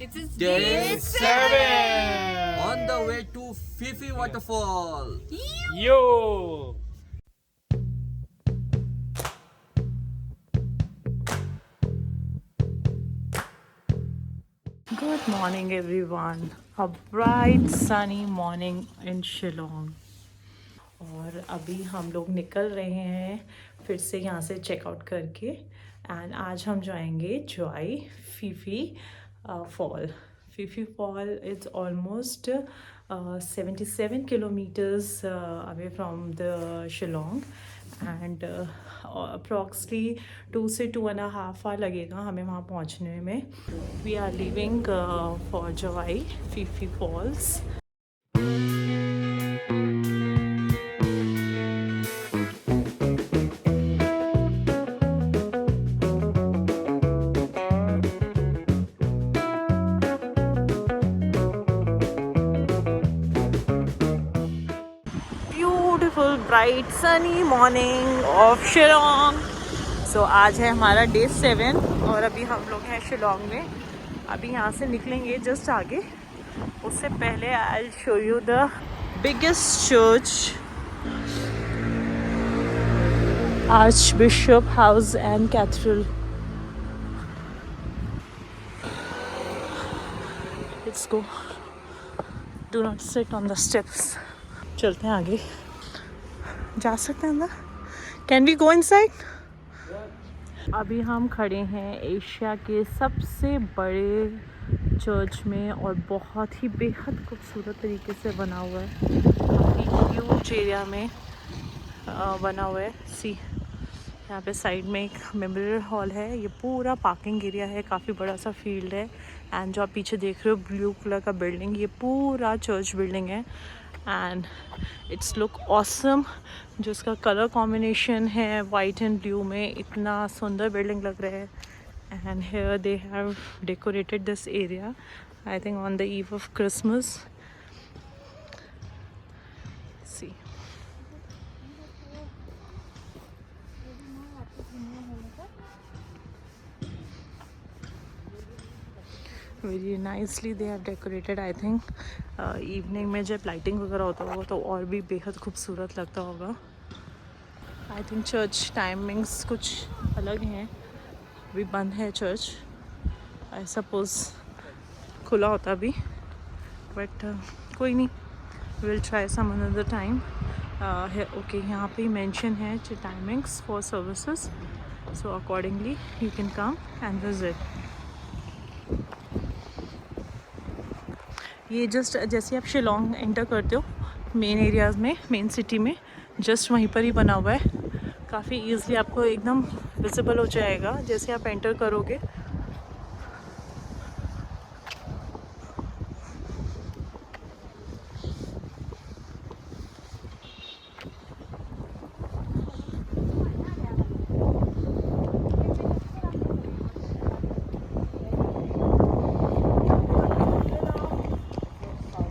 It is Day day 7 On the way to Fifi waterfall. Yo! Good morning, everyone. A bright sunny morning in Shillong. और अभी हम लोग निकल रहे हैं फिर से यहाँ से चेकआउट करके एंड आज हम जाएंगे Joy Fifi fall. Fifi fall is almost 77 kilometers away from the Shillong and approximately 2 से 2.5 आवर लगेगा हमें वहाँ पहुँचने में. We are leaving for Joy Fifi falls. Beautiful bright sunny morning of Shillong. So आज है हमारा डे 7 और अभी हम लोग हैं शिलोंग में. अभी यहाँ से निकलेंगे जस्ट आगे. उससे पहले I show you the biggest church, archbishop house and cathedral. Let's go. Do not sit on the steps. चलते हैं आगे. जा सकते हैं अंदर. Can we go inside? अभी हम खड़े हैं एशिया के सबसे बड़े चर्च में और बहुत ही बेहद खूबसूरत तरीके से बना हुआ है. काफ़ी ह्यूज एरिया में बना हुआ है. सी यहाँ पे साइड में एक मेमोरियल हॉल है. ये पूरा पार्किंग एरिया है. काफ़ी बड़ा सा फील्ड है. एंड जो आप पीछे देख रहे हो ब्लू कलर का बिल्डिंग, ये पूरा चर्च बिल्डिंग है. And it's look awesome. जो इसका कलर कॉम्बिनेशन है वाइट एंड ब्लू में, इतना सुंदर बिल्डिंग लग रहा है. And here they have decorated this area I think on the eve of Christmas. See very nicely they have decorated. I think evening में जब लाइटिंग वगैरह होता होगा तो और भी बेहद खूबसूरत लगता होगा. आई थिंक चर्च टाइमिंग्स कुछ अलग हैं. अभी बंद है चर्च. आई सपोज खुला होता अभी, बट कोई नहीं. Will try some another time. Okay, यहाँ पे मेंशन है timings for services. So accordingly you can come and visit. ये जस्ट जैसे आप शिलोंग एंटर करते हो मेन एरियाज़ में, मेन सिटी में, जस्ट वहीं पर ही बना हुआ है. काफ़ी ईज़िली आपको एकदम विजिबल हो जाएगा जैसे आप एंटर करोगे.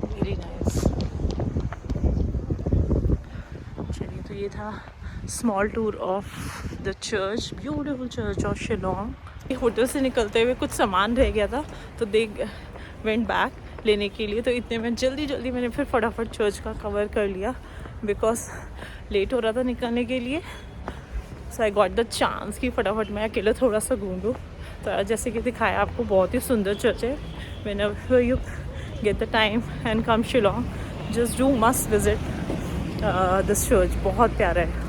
Very nice. चलिए, तो ये था small tour of the church, beautiful church of Shillong. Hotel से निकलते हुए कुछ सामान रह गया था तो दे वेंट बैक लेने के लिए. तो इतने में जल्दी मैंने फिर फटाफट चर्च का कवर कर लिया बिकॉज लेट हो रहा था निकलने के लिए. सो आई गॉट द चांस कि फटाफट मैं अकेले थोड़ा सा घूम लूँ. तो जैसे कि दिखाया आपको, बहुत ही सुंदर चर्च है. Whenever you get the time and come Shillong, just do must visit this church. बहुत प्यारा है.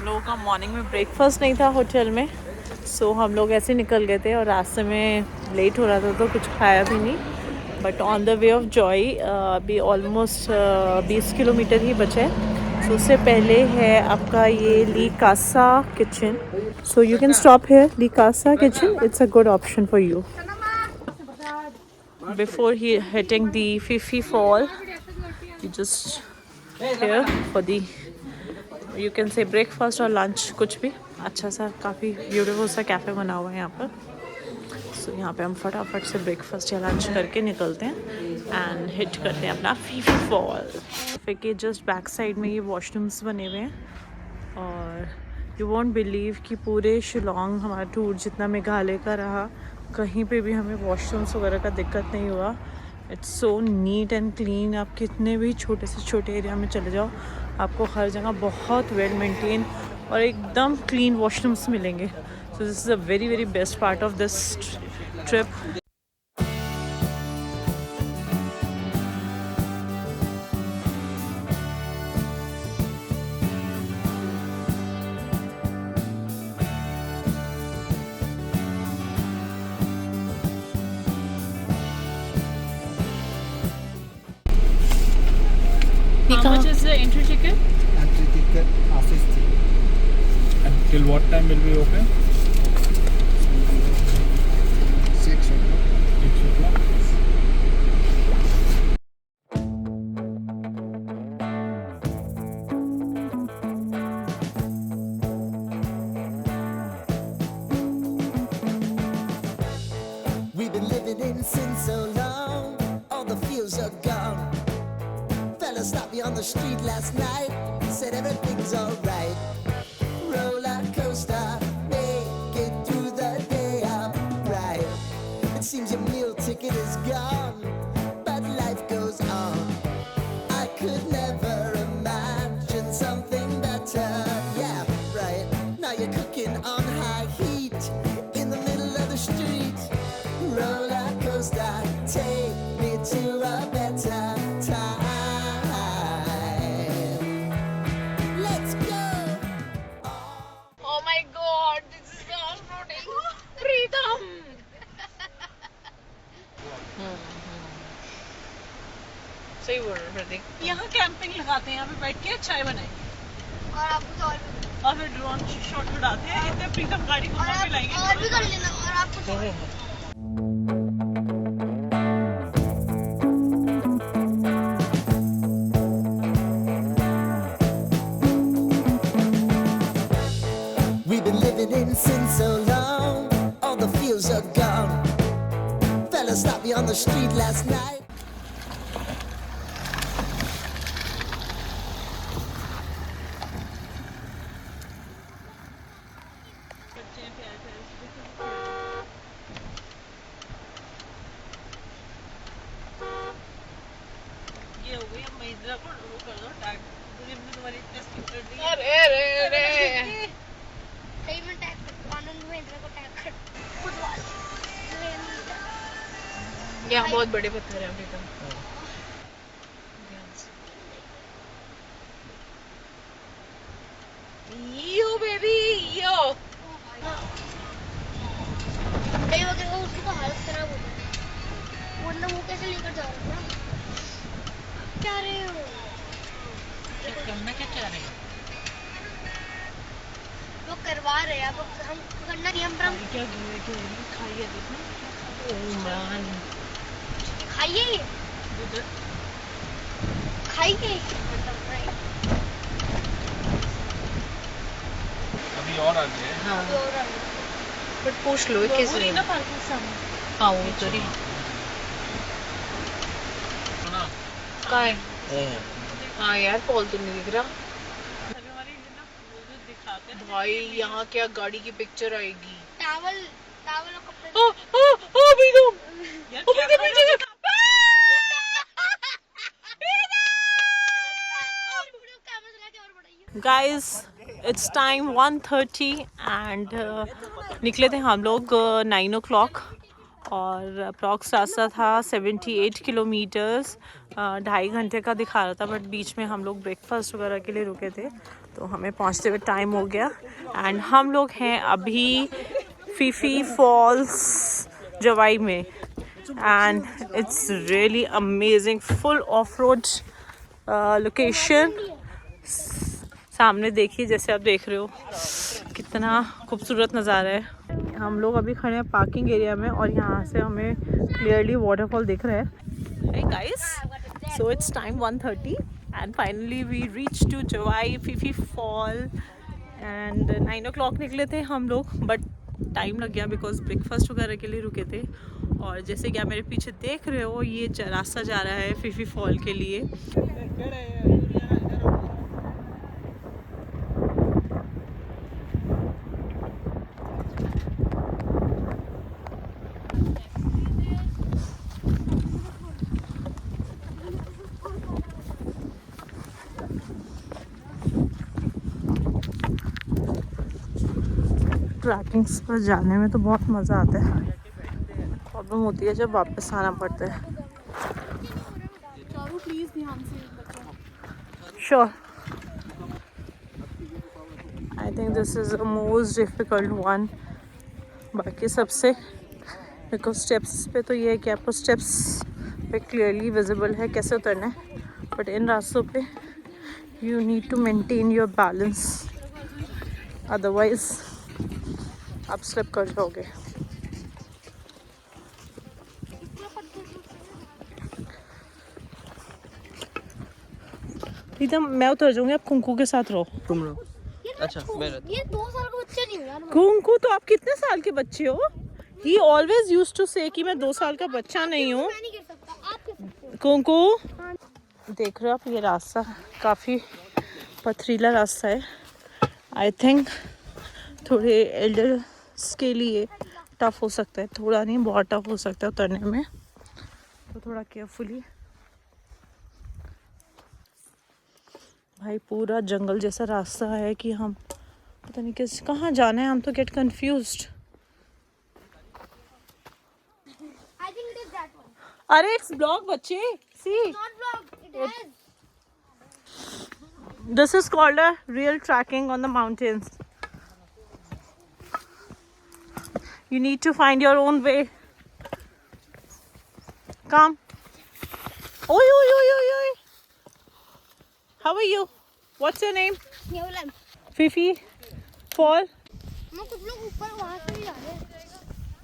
लोगों का मॉर्निंग में ब्रेकफास्ट नहीं था होटल में. सो हम लोग ऐसे निकल गए थे और रास्ते में लेट हो रहा था तो कुछ खाया भी नहीं. But on the way of Jowai अभी ऑलमोस्ट 20 किलोमीटर ही बचे हैं. सो उससे पहले है आपका ये Le Casa kitchen. So you can stop here. Le Casa kitchen, it's a good option for you. Before hitting the Fifi fall, you just here for the, you can say breakfast or lunch, कुछ भी अच्छा सा काफ़ी beautiful सा cafe बना हुआ है यहाँ पर। सो यहाँ पे हम फटाफट से ब्रेकफास्ट या लंच करके निकलते हैं एंड हिट करते हैं अपना फीफी फॉल। कैफे के जस्ट बैक साइड में ये वॉशरूम्स बने हुए हैं और यू वॉन्ट बिलीव कि पूरे शिलोंग हमारा टूर जितना मेघालय का रहा कहीं पे भी हमें वॉशरूम्स वगैरह का दिक्कत नहीं हुआ। It's so neat and clean. आप कितने भी छोटे से छोटे एरिया में चले जाओ आपको हर जगह बहुत वेल मेंटेन और एकदम क्लीन वॉशरूम्स मिलेंगे। सो this is a very very best part of this trip. How much is the entry ticket? Entry ticket 50. Until what time will be open? 6 o'clock. 6 o'clock. We've been living in sin so long, all the feels are gone. Fella stopped me on the street last night, said everything's alright. Roller coaster, make it through the day, alright. It seems your meal ticket is gone, but life goes on. I could never imagine something better. Yeah, right. Now you're cooking on high heat in the middle of the street. Roller coaster, take me to a better time. Let's go. Oh my God, this is the off-roading freedom. सही बोल रहे प्रतीक। यहाँ camping लगाते हैं, यहाँ पे बैठ के चाय बनाएंगे और आपको तो और फिर ड्रोन शॉट उड़ाते हैं। इतने प्रीतम गाड़ी घुमा के लाएंगे और भी कर लेना और आपको तो We've been living in sin so long, all the feels are gone. Fella stopped me on the street last night. ये हो गई। अब महिंद्रा को वो कर दो टैग। तुम्हारी इतने स्किप कर दी। सही में टैग कर आनंद महेंद्र को टैग कर फुटबॉल यहाँ बहुत बड़े पत्थर हैं प्रीतम। यो बेबी यो। कई वगैरह का उसकी तो हालत खराब हो गई वरना वो कैसे लेकर जा रहा था क्या रहे हो करना क्या चाह रहे हो? वो करवा रहे हैं अब हम करना नहीं हम क्या खाइए देखो। ओह मैन खाइए खाइए अभी और आगे है। हाँ और बट पूछ लो किस लिए ना पार्किंग सामने। हाँ वो तो रही कहाँ है? हाँ यार पॉल तो नहीं दिख रहा भाई। यहाँ क्या गाड़ी की पिक्चर आएगी। टावल टावल और कपड़े ओ प्रीतम यार क्या पीछे गाइस इट्स टाइम 1:30 एंड निकले थे हम लोग 9 o'clock और अप्रॉक्स रास्ता था 78 किलोमीटर्स। 2.5 घंटे का दिखा रहा था बट बीच में हम लोग ब्रेकफास्ट वगैरह के लिए रुके थे तो हमें पहुंचते हुए टाइम हो गया। एंड हम लोग हैं अभी फीफी फॉल्स जवाई में and it's really amazing full of road location. सामने देखिए जैसे आप देख रहे हो कितना खूबसूरत नज़ारा है। हम लोग अभी खड़े हैं पार्किंग एरिया में और यहाँ से हमें क्लियरली वाटरफॉल दिख रहा है। Hey guys, so it's time 1:30 and finally we reached to Jawai Phi Phi Fall and 9 o'clock निकले थे हम लोग, बट टाइम लग गया बिकॉज ब्रेकफास्ट वगैरह के लिए रुके थे। और जैसे कि आप मेरे पीछे देख रहे हो, ये रास्ता जा रहा है फीफी फॉल के लिए। ट्रैकिंग्स पर जाने में तो बहुत मज़ा आता है, प्रॉब्लम होती है जब वापस आना पड़ता है। Sure, I think this is the most difficult one बाकी सबसे, बिकॉज स्टेप्स पे तो ये है कि आपको स्टेप्स पे क्लियरली विजिबल है कैसे उतरना है, बट इन रास्तों पे you need to maintain your balance, otherwise आप स्लिप कर जाओगे। प्रीतम मैं उतर जाऊंगी, आप कुंकू के साथ रहो। तुम रहो। अच्छा मैं रहता ये 2 साल का बच्चा नहीं हूँ यार। कुंकू तो आप कितने साल के बच्चे हो? ही ऑलवेज यूज टू से कि मैं 2 साल का बच्चा नहीं हूँ। मैं नहीं गिर सकता, आप गिर सकते हो। कुंकू देख रहे हो आप, ये रास्ता काफ़ी पथरीला रास्ता है। आई थिंक थोड़े एल्डर्स के लिए टफ हो सकता है, थोड़ा नहीं बहुत टफ हो सकता है उतरने में, तो थोड़ा केयरफुली। भाई पूरा जंगल जैसा रास्ता है कि हम पता नहीं किस कहाँ जाना है, हम तो get confused. I think it is that one. अरे इट्स ब्लॉक बच्चे, see Not blocked. It has. This is called a real trekking on the mountains. You need to find your own way. Come. Oi, oi, oi, oi, oi. How are you? What's your name? ये वाला। Fifi. Fall. हम कुछ लोग ऊपर वहाँ से भी जा रहे हैं।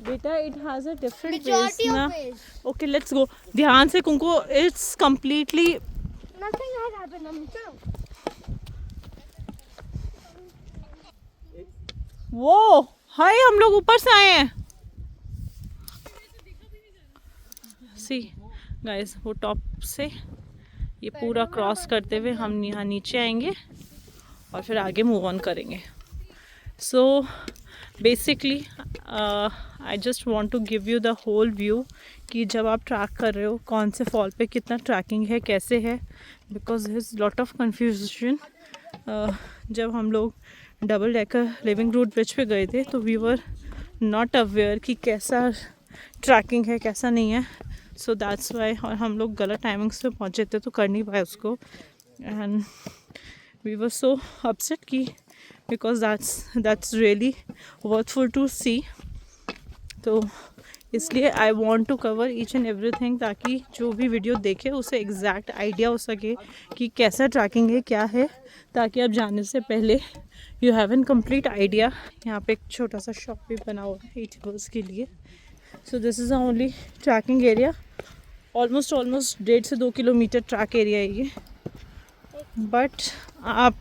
Beta, it has a different Majority pace of ना. ways. Okay, let's go. ध्यान से कुंकू. It's completely. Nothing has happened. हम चलो। वो हाय, हम लोग ऊपर से आए हैं। सी गाइस, वो टॉप से ये पूरा क्रॉस करते हुए हम यहाँ नीचे आएंगे और फिर आगे मूव ऑन करेंगे। So basically I just want to give you the whole view कि जब आप ट्रैक कर रहे हो कौन से फॉल पे कितना ट्रैकिंग है, कैसे है, because there is lot of confusion. जब हम लोग double decker living root bridge पे गए थे तो वी वर नॉट अवेयर कि कैसा ट्रैकिंग है कैसा नहीं है, सो दैट्स वाई। और हम लोग गलत टाइमिंग्स पे पहुंचे थे तो कर नहीं पाए उसको, and we were so upset कि because that's really worthful to see. तो इसलिए I want to cover each and everything ताकि जो भी वीडियो देखे उसे एग्जैक्ट आइडिया हो सके कि कैसा ट्रैकिंग है क्या है, ताकि आप जाने से पहले you have an complete idea. यहाँ पे एक छोटा सा शॉप भी बना हुआ है ईटर्स के लिए। So this is the only trekking area. Almost 1.5 से 2 किलोमीटर ट्रैक एरिया है ये, बट आप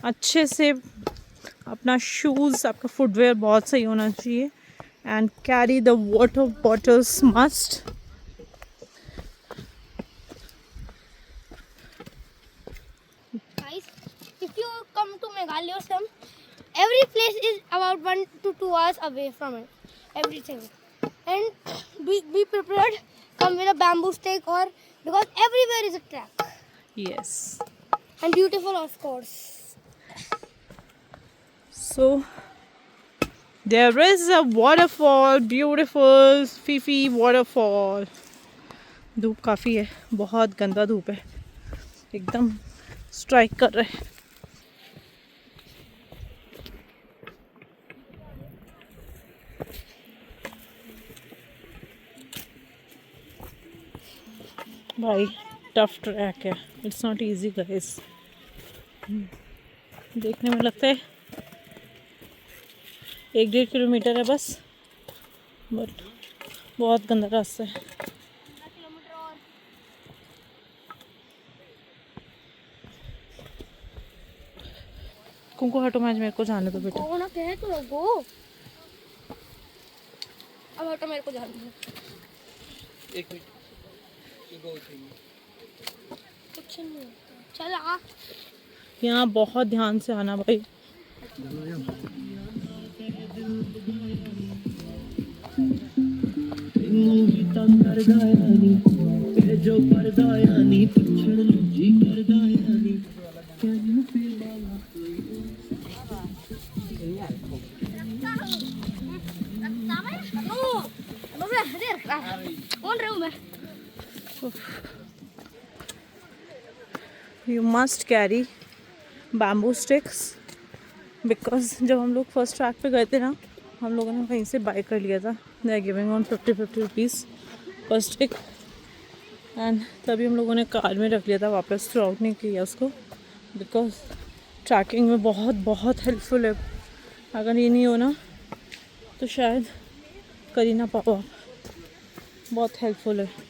अच्छे से अपना शूज़, आपका फुटवेयर बहुत सही होना चाहिए, and carry the water bottles must. Guys, if you come to Meghalaya, every place is about 1 to 2 hours away from it. Everything, and be prepared. Come with a bamboo stick, or because everywhere is a track Yes. and beautiful, of course. So there is a waterfall, beautiful Fifi waterfall. धूप काफ़ी है, बहुत गंदा धूप है, एकदम strike कर रहे हैं। भाई टफ ट्रैक है, इट्स नॉट इजी गाइस। देखने में लगता है 1-1.5 किलोमीटर है बस, बट बहुत गंदा रास्ता है। कुंकू हटो मैच, मेरे को जाने दो बेटा। गो ना कहे तो गो। अब हटो, मेरे को जाने दो। एक मिनट, कुछ नहीं चल आ। यहाँ बहुत ध्यान से आना भाई। कौन रहा हूँ मैं? You must carry bamboo sticks because जब हम लोग फर्स्ट ट्रैक पे गए थे ना, हम लोगों ने वहीं से बाय कर लिया था। They are giving on 50 rupees per stick and तभी हम लोगों ने कार में रख लिया था, वापस थ्रू आउट नहीं किया उसको बिकॉज ट्रैकिंग में बहुत बहुत हेल्पफुल है। अगर ये नहीं हो ना तो शायद कर ही ना पाओ आप, बहुत हेल्पफुल है।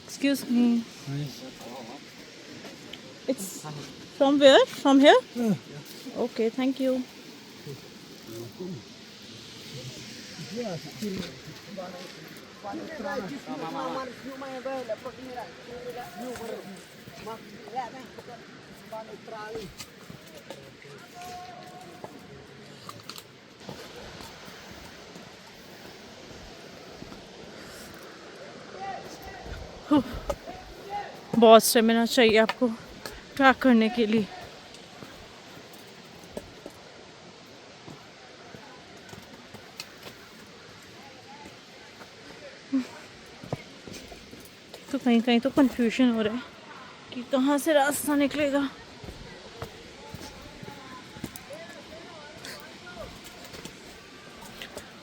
Excuse me. It's from where? From here? Okay, thank you. बहुत स्टेमिना चाहिए आपको ट्रैक करने के लिए। तो कहीं कहीं तो कंफ्यूजन हो रहा है कि कहाँ से रास्ता निकलेगा।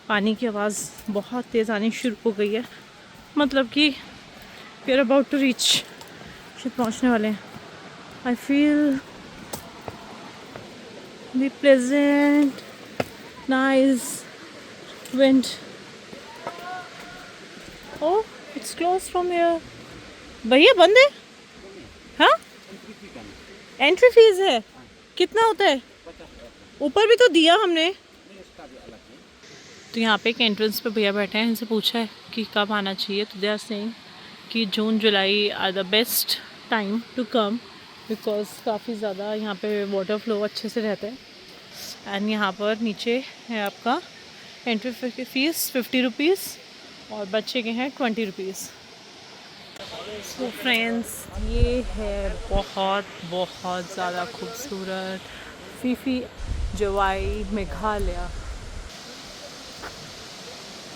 पानी की आवाज़ बहुत तेज़ आनी शुरू हो गई है, मतलब कि we are about to reach, शायद पहुँचने वाले हैं। I feel the pleasant nice wind. Oh it's close from here. भैया बंद है? हाँ एंट्री फीस है, कितना होता है? ऊपर भी तो दिया हमने। तो यहाँ पे एक एंट्रेंस पे भैया बैठे हैं, इनसे पूछा है कि कब आना चाहिए, तो दे आर सेइंग कि June July are the best time to come because काफ़ी ज़्यादा यहाँ पे वाटर फ्लो अच्छे से रहता है। एंड यहाँ पर नीचे है आपका एंट्री फीस 50 रुपीज़ और बच्चे के हैं 20 रुपीज़। सो फ्रेंड्स ये है बहुत बहुत ज़्यादा खूबसूरत फी फी जवाई मेघालय।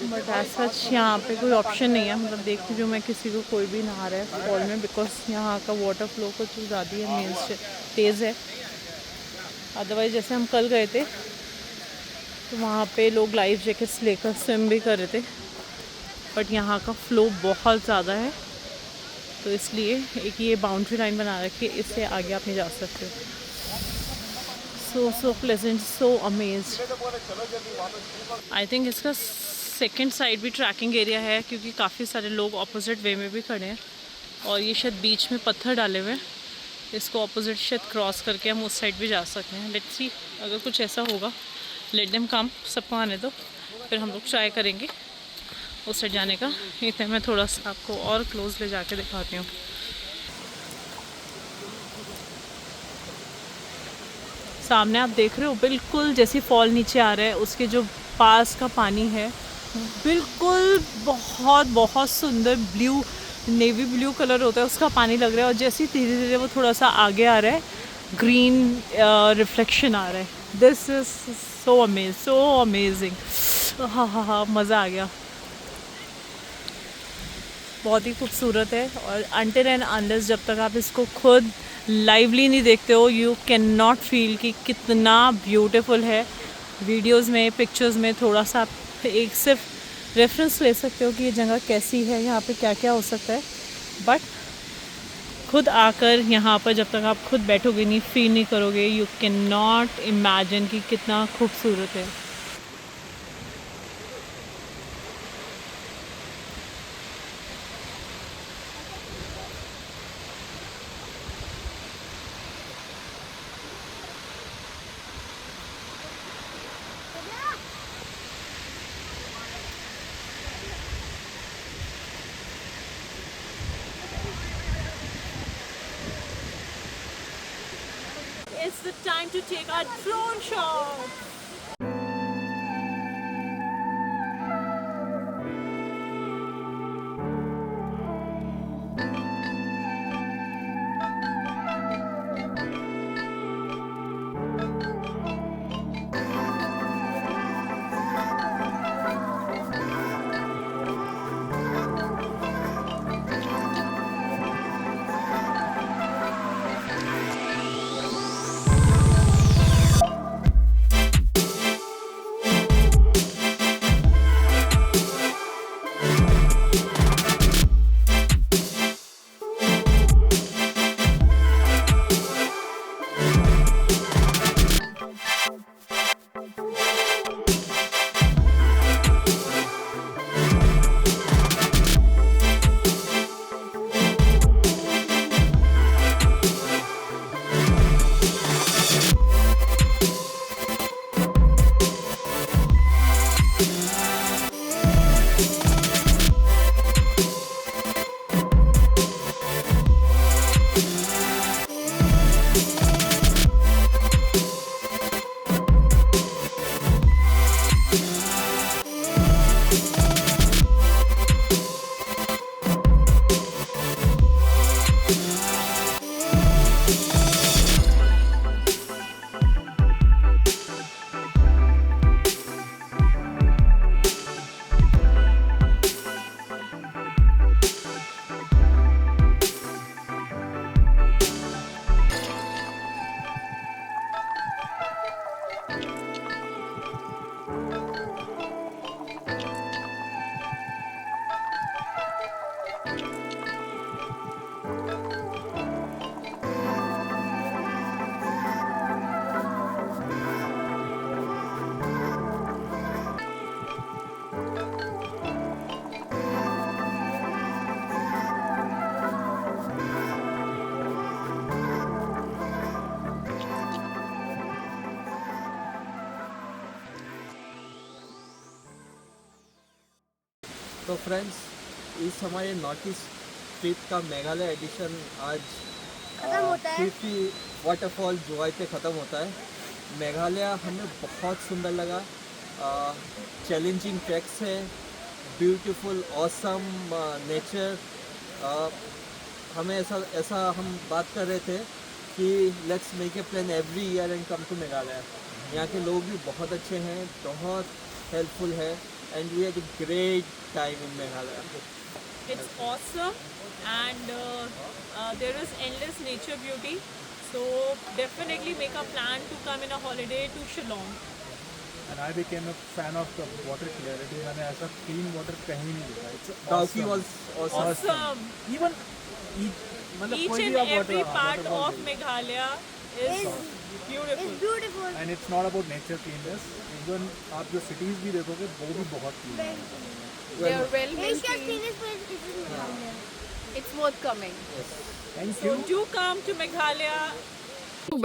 बट एज सच यहाँ पे कोई ऑप्शन नहीं है, मतलब देख रही हूँ मैं किसी को कोई भी नहा रहा है फॉल में बिकॉज यहाँ का वाटर फ्लो कुछ ज़्यादा ही मीन्स तेज़ है। अदरवाइज़ जैसे हम कल गए थे तो वहाँ पे लोग लाइफ जैकेट्स लेकर स्विम भी कर रहे थे, बट यहाँ का फ़्लो बहुत ज़्यादा है तो इसलिए एक ये बाउंड्री लाइन बना रखी है, इससे आगे आप नहीं जा सकते। सो pleasant, so amazed. I think इसका सेकंड साइड भी ट्रैकिंग एरिया है क्योंकि काफ़ी सारे लोग ऑपोजिट वे में भी खड़े हैं और ये शायद बीच में पत्थर डाले हुए हैं, इसको ऑपोजिट शायद क्रॉस करके हम उस साइड भी जा सकते हैं। लेट्स सी अगर कुछ ऐसा होगा, लेट देम कम, सबको आने दो, फिर हम लोग ट्राई करेंगे उस साइड जाने का। इतने मैं थोड़ा सा आपको और क्लोज ले जाके दिखाती हूँ। सामने आप देख रहे हो बिल्कुल जैसी फॉल नीचे आ रहा है उसके जो पास का पानी है बिल्कुल बहुत बहुत सुंदर ब्लू, नेवी ब्लू कलर होता है उसका पानी लग रहा है और जैसे धीरे धीरे वो थोड़ा सा आगे आ रहा है ग्रीन रिफ्लेक्शन आ रहा है। This is so amazing. हाँ मज़ा आ गया, बहुत ही खूबसूरत है। और अनटिल एंड अनलेस जब तक आप इसको खुद लाइवली नहीं देखते हो यू कैन नॉट फील कि कितना ब्यूटीफुल है। वीडियोस में पिक्चर्स में थोड़ा सा आप एक सिर्फ रेफरेंस ले सकते हो कि ये जगह कैसी है, यहाँ पे क्या क्या हो सकता है, बट खुद आकर यहाँ पर जब तक आप खुद बैठोगे नहीं, फील नहीं करोगे, यू कैन नॉट इमेजिन कि कितना खूबसूरत है। it's the time to take our drone shot. तो फ्रेंड्स, इस हमारे नॉर्थ ईस्ट ट्रिप का मेघालय एडिशन आज खत्म होता है। फिफी वाटरफॉल जोआई पे ख़त्म होता है। मेघालय हमें बहुत सुंदर लगा। चैलेंजिंग ट्रैक्स है, ब्यूटीफुल ऑसम नेचर। हमें ऐसा हम बात कर रहे थे कि let's make a plan every year and come to Meghalaya. यहाँ के लोग भी बहुत अच्छे हैं, बहुत हेल्पफुल है, and we had a great time in Meghalaya. It's awesome, and there is endless nature beauty. So definitely make a plan to come in a holiday to Shillong. And I became a fan of the water clarity. मैंने ऐसा clean water कहीं नहीं देखा. It's Dauki awesome. was awesome. Awesome. Even मतलब Each कोई and भी आप every water part waterfall of Meghalaya is beautiful. It's beautiful. and it's not about nature cleanness. Even आप जो cities भी देखोगे वो भी बहुत clean है. They are well Asia's maintained. cleanest place is in Meghalaya. It's worth coming. Thank So you. do come to Meghalaya.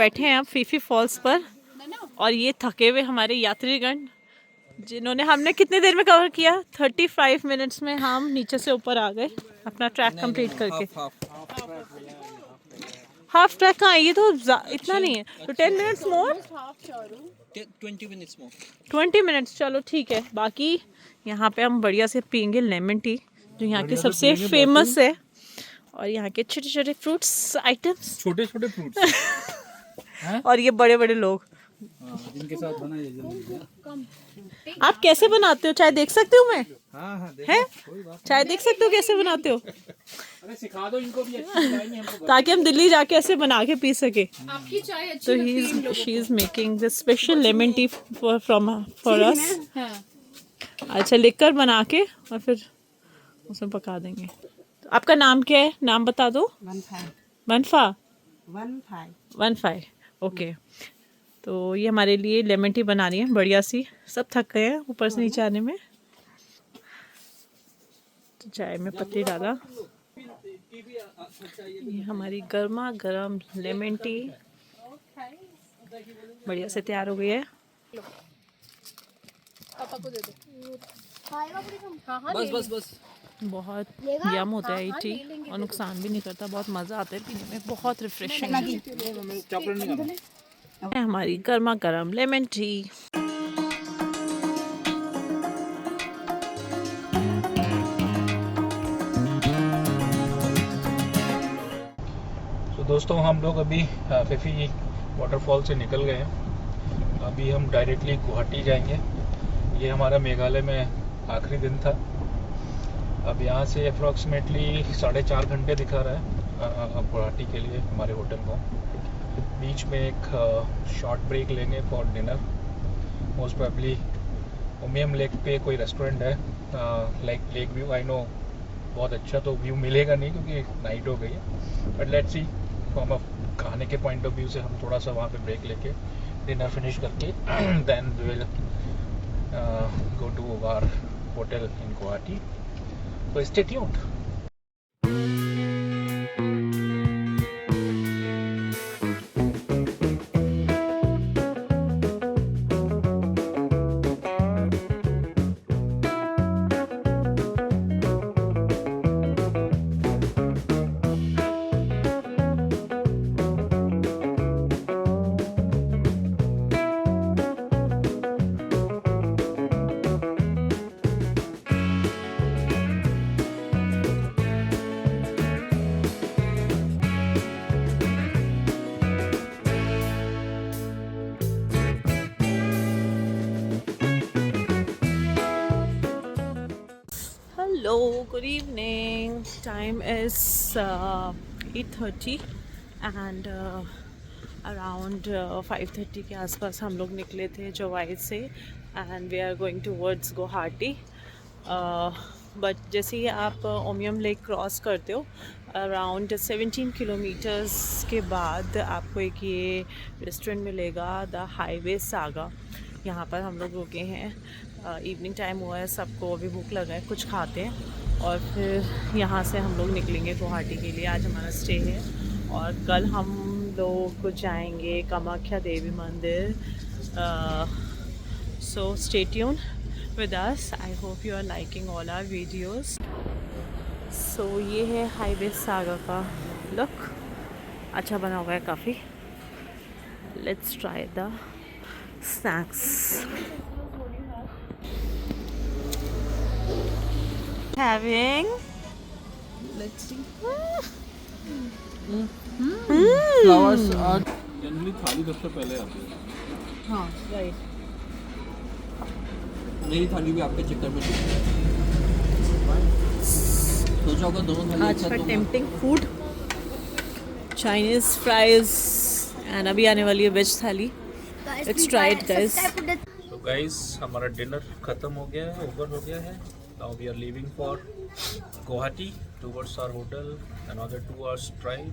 बैठे हैं आप फीफी फॉल्स पर और ये थके हुए हमारे यात्रीगण जिन्होंने हमने कितने देर में कवर किया 35 मिनट्स में हम नीचे से ऊपर आ गए अपना ट्रैक कंप्लीट करके। हाफ ट्रैक कहाँ है? ये तो इतना नहीं है, तो 10 minutes more 20 minutes more. 20 minutes चलो ठीक है। बाकी यहाँ पे हम बढ़िया से पियेंगे लेमन टी जो यहाँ के सबसे फेमस है, और यहाँ के छोटे छोटे फ्रूट्स आइटम्स छोटे छोटे fruits और ये बड़े बड़े लोग। जिनके साथ बना ये जल्दी। आप कैसे बनाते हो चाय देख सकती हूँ मैं? हाँ है चाय देख सकते हो कैसे बनाते हो? अरे सिखा दो इनको भी, अच्छी खिलाएंगे हमको। ताकि हम दिल्ली जाके ऐसे बना के पी सके। आपकी चाय अच्छी तो लगती है इन लोगों she is making this special lemon tea for us. को। हाँ। अच्छा लिकर बना के और फिर उसमें पका देंगे। तो आपका नाम क्या है? नाम बता दो। वनफा 15 ओके। तो ये हमारे लिए लेमन टी बना रही है बढ़िया सी। सब थक गए हैं ऊपर से नीचे आने में। तो चाय में पत्ती डाला। ये हमारी गर्मा गर्म लेमन टी बढ़िया से तैयार हो गई है। पापा को दे दो। खाएगा पूरी तुम? हाँ हाँ बस बहुत यम होता है ये टी और नुकसान भी नहीं करता। बहुत मज़ा आता है पीने में, बहुत रिफ्रेशिंग है। चॉकलेट नहीं खाना। हमारी गर्मा गर्म लेमन टी। तो दोस्तों हम लोग अभी फिफी वाटरफॉल से निकल गए हैं। अभी हम डायरेक्टली गुवाहाटी जाएंगे। ये हमारा मेघालय में आखिरी दिन था। अब यहाँ से अप्रॉक्सीमेटली 4.5 घंटे दिखा रहा है गुवाहाटी के लिए हमारे होटल को। बीच में एक शॉर्ट ब्रेक लेंगे for dinner. Most probably Umiam lake पे कोई रेस्टोरेंट है, like lake view. I know बहुत अच्छा तो व्यू मिलेगा नहीं क्योंकि नाइट हो गई है, but let's see from a खाने के पॉइंट ऑफ व्यू से हम थोड़ा सा वहाँ पे ब्रेक लेके डिनर फिनिश करके then we will go to our hotel in Guwahati. तो stay tuned. Hello, good evening. Time is 8:30 and around 5:30 के आसपास हम लोग निकले थे जवाई से and we are going towards Guwahati. But जैसे ही आप ओमियम लेक क्रॉस करते हो अराउंड 17 किलोमीटर्स के बाद आपको एक ये रेस्टोरेंट मिलेगा, द हाईवे सागा। यहाँ पर हम लोग रुके हैं। इवनिंग टाइम हुआ है, सबको अभी भूख लगा है, कुछ खाते हैं और फिर यहाँ से हम लोग निकलेंगे गुवाहाटी के लिए। आज हमारा स्टे है और कल हम लोग जाएंगे कामाख्या देवी मंदिर। So stay tune with us. I hope you are liking all our videos. So ये है हाईवे सागा का लुक, अच्छा बना हुआ है काफ़ी। Let's try the snacks. Having let's see flowers आज जनरली थाली सबसे पहले आती है। हाँ राइट। मेरी थाली भी आपके चक्कर में सोचा होगा दोनों थाली आज का tempting food Chinese fries and अभी आने वाली है वेज थाली। Let's try it, guys. तो गाइस हमारा डिनर खत्म हो गया है, ओवर हो गया है। Now we are leaving for Guwahati towards our hotel. Another 2 hours drive।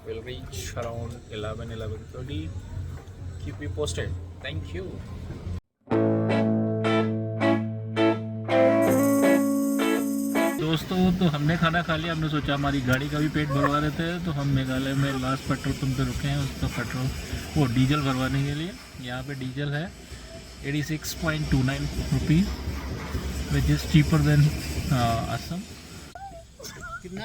Will reach around 11:30। Keep you posted. Thank you. दोस्तों तो हमने खाना खा लिया। हमने सोचा हमारी गाड़ी का भी पेट भरवा देते हैं, तो हम मेघालय में लास्ट पेट्रोल पंप पे रुके हैं उसका पेट्रोल वो डीजल भरवाने के लिए। यहाँ पे डीजल है 86.29 rupees, which is cheaper than Assam. कितना